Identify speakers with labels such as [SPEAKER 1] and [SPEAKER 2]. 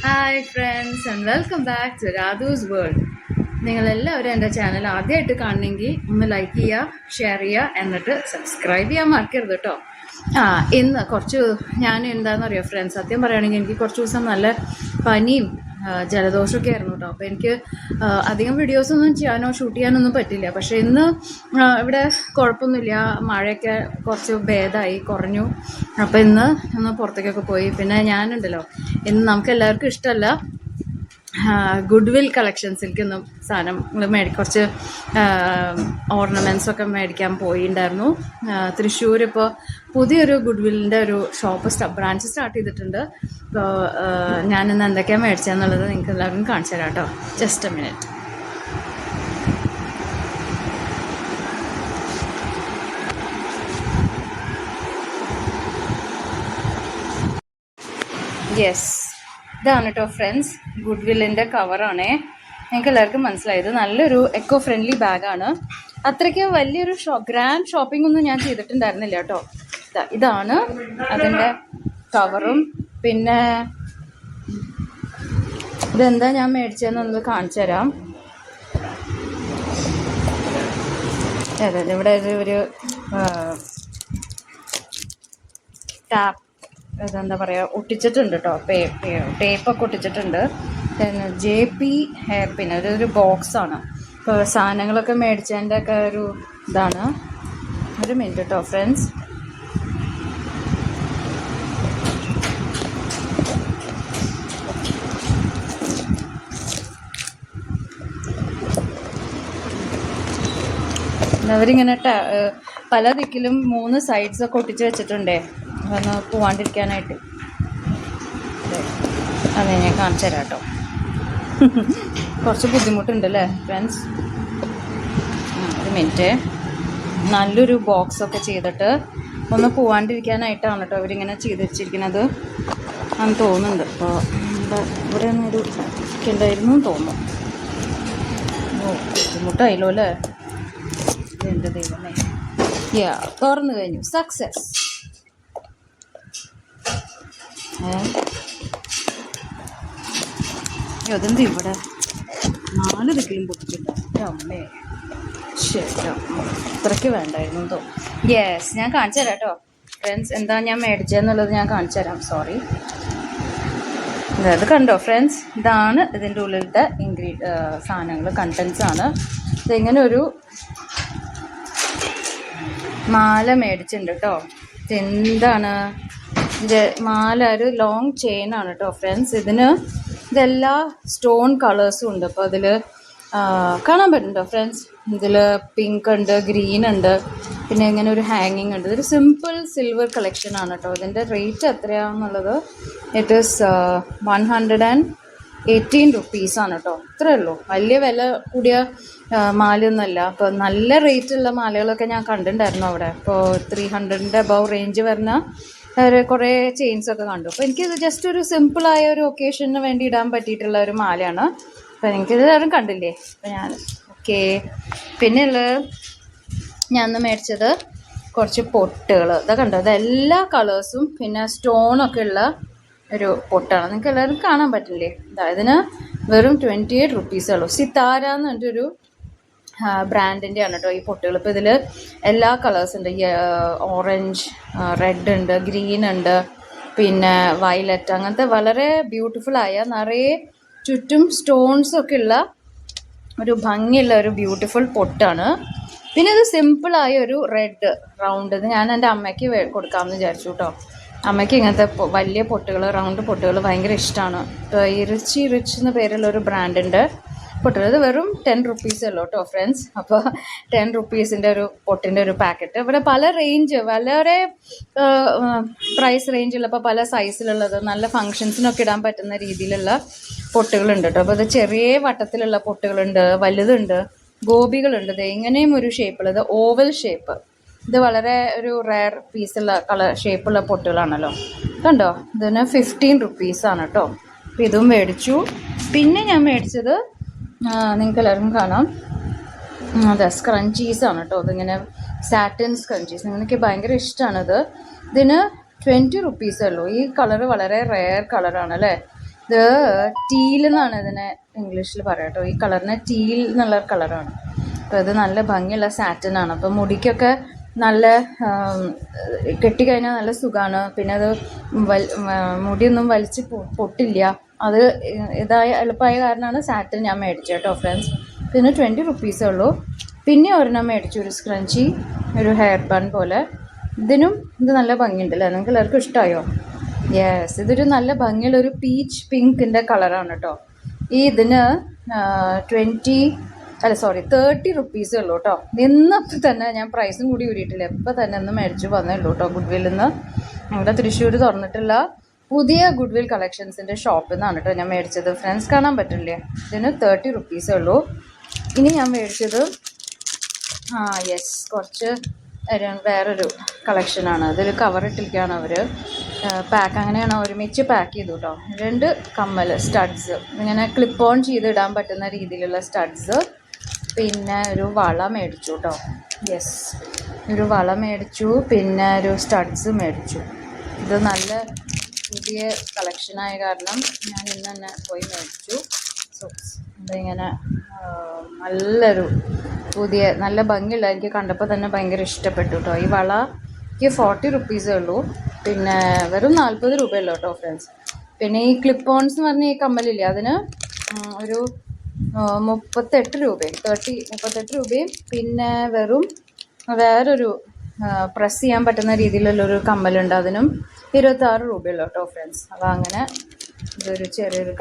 [SPEAKER 1] Hi friends and welcome back to Radhu's world. നിങ്ങളെല്ലാവരും എൻ്റെ channel ആദ്യമായിട്ട് കാണണമെങ്കിൽ ഒന്ന് ലൈക്ക് ചെയ്യുക, ഷെയർ ചെയ്യുക, എന്നിട്ട് സബ്സ്ക്രൈബ് ചെയ്യാൻ മറക്കരുത് കേട്ടോ. ഇന്ന് ഞാൻ എന്താണെന്ന് അറിയാം ഫ്രണ്ട്സ്, സത്യം പറയുകയാണെങ്കിൽ എനിക്ക് കുറച്ച് ദിവസം നല്ല പനിയും ജലദോഷമൊക്കെ ആയിരുന്നു കേട്ടോ. അപ്പോൾ എനിക്ക് അധികം വീഡിയോസൊന്നും ഷൂട്ട് ചെയ്യാനൊന്നും പറ്റില്ല. പക്ഷേ ഇന്ന് ഇവിടെ കുഴപ്പമൊന്നുമില്ല, മഴയൊക്കെ കുറച്ച് ഭേദമായി കുറഞ്ഞു. അപ്പോൾ ഇന്ന് ഒന്ന് പുറത്തേക്കൊക്കെ പോയി. പിന്നെ ഞാനുണ്ടല്ലോ, ഇന്ന് നമുക്ക് എല്ലാവർക്കും ഇഷ്ടമല്ല, ഗുഡ് വിൽ കളക്ഷൻസിലേക്കൊന്നും സാധനങ്ങൾ കുറച്ച് ഓർണമെൻറ്റ്സൊക്കെ മേടിക്കാൻ പോയിണ്ടായിരുന്നു. തൃശ്ശൂർ ഇപ്പോൾ പുതിയൊരു ഗുഡ് വില്ലിൻ്റെ ഒരു ബ്രാഞ്ച് സ്റ്റാർട്ട് ചെയ്തിട്ടുണ്ട്. അപ്പോൾ ഞാനിന്ന് എന്തൊക്കെയാണ് മേടിച്ചതെന്നുള്ളത് നിങ്ങൾക്ക് എല്ലാവർക്കും കാണിച്ചു തരാം കേട്ടോ. Just A minute. യെസ്, ഇതാണ് കേട്ടോ ഫ്രണ്ട്സ്, ഗുഡ് വില്ലിൻ്റെ കവറാണേ. നിങ്ങൾക്ക് എല്ലാവർക്കും മനസ്സിലായത് നല്ലൊരു എക്കോ ഫ്രണ്ട്ലി ബാഗാണ്. അത്രയ്ക്ക് വലിയൊരു ഗ്രാൻഡ് ഷോപ്പിംഗ് ഒന്നും ഞാൻ ചെയ്തിട്ടുണ്ടായിരുന്നില്ല കേട്ടോ. ഇതാണ് അതിൻ്റെ കവറും. പിന്നെ ഇതെന്താ ഞാൻ മേടിച്ചതെന്നൊന്ന് കാണിച്ചു തരാം. അതെ, ഇവിടെ ഒരു ടാപ്പ് ഇതെന്താ പറയുക ഒട്ടിച്ചിട്ടുണ്ട് കേട്ടോ. ടേപ്പൊക്കെ ഒട്ടിച്ചിട്ടുണ്ട്. പിന്നെ JP ഹെയർ പിൻ, അതൊരു ബോക്സാണ്. ഇപ്പോൾ സാധനങ്ങളൊക്കെ മേടിച്ചതിൻ്റെ ഒക്കെ ഒരു ഇതാണ്. ഒരു മിനിറ്റ് കേട്ടോ ഫ്രണ്ട്സ്. അവരിങ്ങനെ പല ദിക്കിലും 3 സൈഡ്സൊക്കെ ഒട്ടിച്ച് വെച്ചിട്ടുണ്ടേ, ഒന്ന് പോവാണ്ടിരിക്കാനായിട്ട്. അതെ, ഞാൻ കാണിച്ചു തരാം കേട്ടോ. കുറച്ച് ബുദ്ധിമുട്ടുണ്ടല്ലേ ഫ്രണ്ട്സ്. ഒരു മിനിറ്റ്. നല്ലൊരു ബോക്സൊക്കെ ചെയ്തിട്ട് ഒന്ന് പോവാണ്ടിരിക്കാനായിട്ടാണ് കേട്ടോ അവരിങ്ങനെ ചെയ്ത് വെച്ചിരിക്കുന്നത് എന്ന് തോന്നുന്നുണ്ട്. അപ്പോൾ ഇവിടെ ഒന്നൊരു ഉണ്ടായിരുന്നു തോന്നുന്നു. ബുദ്ധിമുട്ടായല്ലോ അല്ലേ. എൻ്റെ ദൈവമേ. തുറന്നു കഴിഞ്ഞു. സക്സസ്. അതെന്ത് ഇവിടെ 4 ദിക്കിലും പൊട്ടിച്ചിട്ടുണ്ട്. അമ്മേ, ശരി, അത്രയ്ക്ക് വേണ്ടായിരുന്നു തോന്നും. യെസ്, ഞാൻ കാണിച്ചു തരാം കേട്ടോ ഫ്രണ്ട്സ്, എന്താ ഞാൻ മേടിച്ചതെന്നുള്ളത് ഞാൻ കാണിച്ചു തരാം. സോറി. ഇത് കണ്ടോ ഫ്രണ്ട്സ്, ഇതാണ് ഇതിൻ്റെ ഉള്ളിലത്തെ സാധനങ്ങൾ, കണ്ടൻസ് ആണ്. ഇതിങ്ങനെ ഒരു മാല മേടിച്ചിട്ടുണ്ട് കേട്ടോ. എന്താണ് മാല? ഒരു ലോങ് ചെയിൻ ആണ് കേട്ടോ ഫ്രണ്ട്സ്. ഇതെല്ലാ സ്റ്റോൺ കളേഴ്സും ഉണ്ട്. അപ്പോൾ അതിൽ കാണാൻ പറ്റുന്നുണ്ടോ ഫ്രണ്ട്സ്? ഇതിൽ പിങ്ക് ഉണ്ട്, ഗ്രീൻ ഉണ്ട്, പിന്നെ ഇങ്ങനെ ഒരു ഹാങ്ങിങ് ഉണ്ട്. ഇതൊരു സിമ്പിൾ സിൽവർ കളക്ഷൻ ആണ് കേട്ടോ. ഇതിൻ്റെ റേറ്റ് എത്രയാണെന്നുള്ളത് ഇറ്റ് ഈസ് 118 റുപ്പീസാണ് കേട്ടോ. ഇത്രയേ ഉള്ളൂ, വലിയ വില കൂടിയ മാലയൊന്നുമല്ല. അപ്പോൾ നല്ല റേറ്റുള്ള മാലകളൊക്കെ ഞാൻ കണ്ടിട്ടുണ്ടായിരുന്നു അവിടെ. ഇപ്പോൾ 300ൻ്റെ അബവ് റേഞ്ച് വരുന്ന കുറേ ചെയിൻസൊക്കെ കണ്ടു. അപ്പോൾ എനിക്കിത് ജസ്റ്റ് ഒരു സിമ്പിളായ ഒരു ഒക്കേഷന് വേണ്ടി ഇടാൻ പറ്റിയിട്ടുള്ള ഒരു മാലയാണ്. അപ്പോൾ എനിക്കിത് ആരും കണ്ടില്ലേ. അപ്പോൾ ഞാൻ ഓക്കെ. പിന്നെ ഞാൻ ഇന്ന് മേടിച്ചത് കുറച്ച് പൊട്ടുകൾ. ഇതൊക്കെ കണ്ടോ, ഇതെല്ലാ കളേഴ്സും പിന്നെ സ്റ്റോണൊക്കെ ഉള്ള ഒരു പൊട്ടാണ്. നിങ്ങൾക്ക് എല്ലാവരും കാണാൻ പറ്റില്ലേ. ഇതിന് വെറും 28 റുപ്പീസേ ഉള്ളൂ. സിത്താര എന്ന് പറഞ്ഞൊരു ബ്രാൻഡിൻ്റെ ആണ് കേട്ടോ ഈ പൊട്ടുകൾ. ഇപ്പോൾ ഇതിൽ എല്ലാ കളേഴ്സ് ഉണ്ട്. ഓറഞ്ച്, റെഡ് ഉണ്ട്, ഗ്രീൻ ഉണ്ട്, പിന്നെ വയലറ്റ്, അങ്ങനത്തെ വളരെ ബ്യൂട്ടിഫുള്ളായ നിറയെ ചുറ്റും സ്റ്റോൺസൊക്കെ ഉള്ള ഒരു ഭംഗിയുള്ള ഒരു ബ്യൂട്ടിഫുൾ പൊട്ടാണ്. പിന്നെ ഇത് സിമ്പിളായ ഒരു റെഡ് റൗണ്ട്. ഇത് ഞാൻ എൻ്റെ അമ്മയ്ക്ക് കൊടുക്കാമെന്ന് വിചാരിച്ചു കേട്ടോ. അമ്മയ്ക്ക് ഇങ്ങനത്തെ വലിയ പൊട്ടുകൾ, റൗണ്ട് പൊട്ടുകൾ ഭയങ്കര ഇഷ്ടമാണ്. ഇപ്പോൾ ഈ റിച്ച് എന്ന പേരുള്ള ഒരു ബ്രാൻഡിൻ്റെ പൊട്ടുകൾ. ഇത് വെറും 10 റുപ്പീസേ ഉള്ളൂ കേട്ടോ ഫ്രണ്ട്സ്. അപ്പോൾ 10 റുപ്പീസിൻ്റെ ഒരു പൊട്ടിൻ്റെ ഒരു പാക്കറ്റ്. ഇവിടെ പല റേഞ്ച്, വളരെ പ്രൈസ് റേഞ്ചുള്ളപ്പോൾ പല സൈസിലുള്ളത്, നല്ല ഫങ്ഷൻസിനൊക്കെ ഇടാൻ പറ്റുന്ന രീതിയിലുള്ള പൊട്ടുകളുണ്ട് കേട്ടോ. അപ്പോൾ ഇത് ചെറിയ വട്ടത്തിലുള്ള പൊട്ടുകളുണ്ട്, വലുതുണ്ട്, ഗോപികളുണ്ട്. ഇത് ഇങ്ങനെയും ഒരു ഷേപ്പുള്ളത്, ഓവൽ ഷേപ്പ്. ഇത് വളരെ ഒരു റെയർ പീസുള്ള ഷേപ്പുള്ള പൊട്ടുകളാണല്ലോ. കണ്ടോ, ഇതിന് 15 റുപ്പീസാണ് കേട്ടോ. അപ്പോൾ ഇതും മേടിച്ചു. പിന്നെ ഞാൻ മേടിച്ചത് നിങ്ങൾക്ക് എല്ലാവർക്കും കാണാം, അതെ, സ്ക്രഞ്ചീസാണ് കേട്ടോ. അതിങ്ങനെ സാറ്റിൻ സ്ക്രഞ്ചീസ്, എനിക്ക് ഭയങ്കര ഇഷ്ടമാണിത്. ഇതിന് 20 റുപ്പീസേ ഉള്ളൂ. ഈ കളറ് വളരെ റെയർ കളറാണ് അല്ലേ. ഇത് ടീൽ എന്നാണ് ഇതിനെ ഇംഗ്ലീഷിൽ പറയാം കേട്ടോ. ഈ കളറിന് ടീൽ എന്നുള്ള കളറാണ്. അപ്പോൾ ഇത് നല്ല ഭംഗിയുള്ള സാറ്റിനാണ്. അപ്പോൾ മുടിക്കൊക്കെ നല്ല കെട്ടിക്കഴിഞ്ഞാൽ നല്ല സുഖമാണ്. പിന്നെ അത് മുടിയൊന്നും വലിച്ച് പൊട്ടില്ല. അത് ഇതായ എളുപ്പമായ കാരണമാണ് സാറ്റിൻ ഞാൻ മേടിച്ചത് കേട്ടോ ഫ്രണ്ട്സ്. പിന്നെ 20 റുപ്പീസേ ഉള്ളൂ. പിന്നെ ഒരെണ്ണം മേടിച്ചു, ഒരു സ്ക്രഞ്ചി, ഒരു ഹെയർ ബൺ പോലെ. ഇതിനും ഇത് നല്ല ഭംഗിയുണ്ടല്ലേ, നിങ്ങൾക്ക് എല്ലാവർക്കും ഇഷ്ടമായോ? യെസ്, ഇതൊരു നല്ല ഭംഗിയുള്ള ഒരു പീച്ച് പിങ്കിൻ്റെ കളറാണ് കേട്ടോ. ഇതിന് 30 റുപ്പീസേ ഉള്ളൂ കേട്ടോ. ഇന്നപ്പോൾ തന്നെ ഞാൻ പ്രൈസും കൂടി കൂടിയിട്ടില്ല, ഇപ്പം തന്നെ ഒന്ന് മേടിച്ചു വന്നേ ഉള്ളൂ കേട്ടോ. ഗുഡ്വില്ലിൽ നിന്ന്, നമ്മുടെ തൃശ്ശൂർ തുറന്നിട്ടുള്ള പുതിയ ഗുഡ്വിൽ കളക്ഷൻസിൻ്റെ ഷോപ്പിൽ നിന്നാണ് കേട്ടോ ഞാൻ മേടിച്ചത്. ഫ്രണ്ട്സ് കാണാൻ പറ്റില്ലേ? ഇതിന് 30 റുപ്പീസേ ഉള്ളൂ. ഇനി ഞാൻ മേടിച്ചത് യെസ്, കുറച്ച് വേറൊരു കളക്ഷനാണ്. അതിൽ കവറിട്ടിരിക്കുകയാണ് അവർ. പാക്ക് അങ്ങനെയാണ് ഒരുമിച്ച് പാക്ക് ചെയ്തു കേട്ടോ. 2 കമ്മൽ സ്റ്റഡ്സ്, ഇങ്ങനെ ക്ലിപ്പ് ഓൺ ചെയ്തിടാൻ പറ്റുന്ന രീതിയിലുള്ള സ്റ്റഡ്സ്. പിന്നെ ഒരു വള മേടിച്ചു കേട്ടോ. യെസ്, ഒരു വള മേടിച്ചു, പിന്നെ ഒരു സ്റ്റഡ്സ് മേടിച്ചു. ഇത് നല്ല പുതിയ കളക്ഷനായ കാരണം ഞാൻ ഇന്ന് തന്നെ പോയി മേടിച്ചു. ഇതിങ്ങനെ നല്ലൊരു പുതിയ നല്ല ഭംഗിയുള്ള, എനിക്ക് കണ്ടപ്പോൾ തന്നെ ഭയങ്കര ഇഷ്ടപ്പെട്ടു കേട്ടോ. ഈ വളയ്ക്ക് 40 റുപ്പീസേ ഉള്ളൂ. പിന്നെ വെറും 40 രൂപയല്ലോ കേട്ടോ ഫ്രണ്ട്സ്. പിന്നെ ഈ ക്ലിപ്പ് ഓൺസ് എന്ന് പറഞ്ഞ ഈ കമ്മലില്ലേ, അതിന് ഒരു 38 രൂപയും. പിന്നെ വേറൊരു പ്രസ് ചെയ്യാൻ പറ്റുന്ന രീതിയിലുള്ളൊരു കമ്മലുണ്ട്, അതിനും 26 രൂപയല്ലോ കേട്ടോ ഫ്രണ്ട്സ്. അപ്പോൾ അങ്ങനെ ഇതൊരു ചെറിയൊരു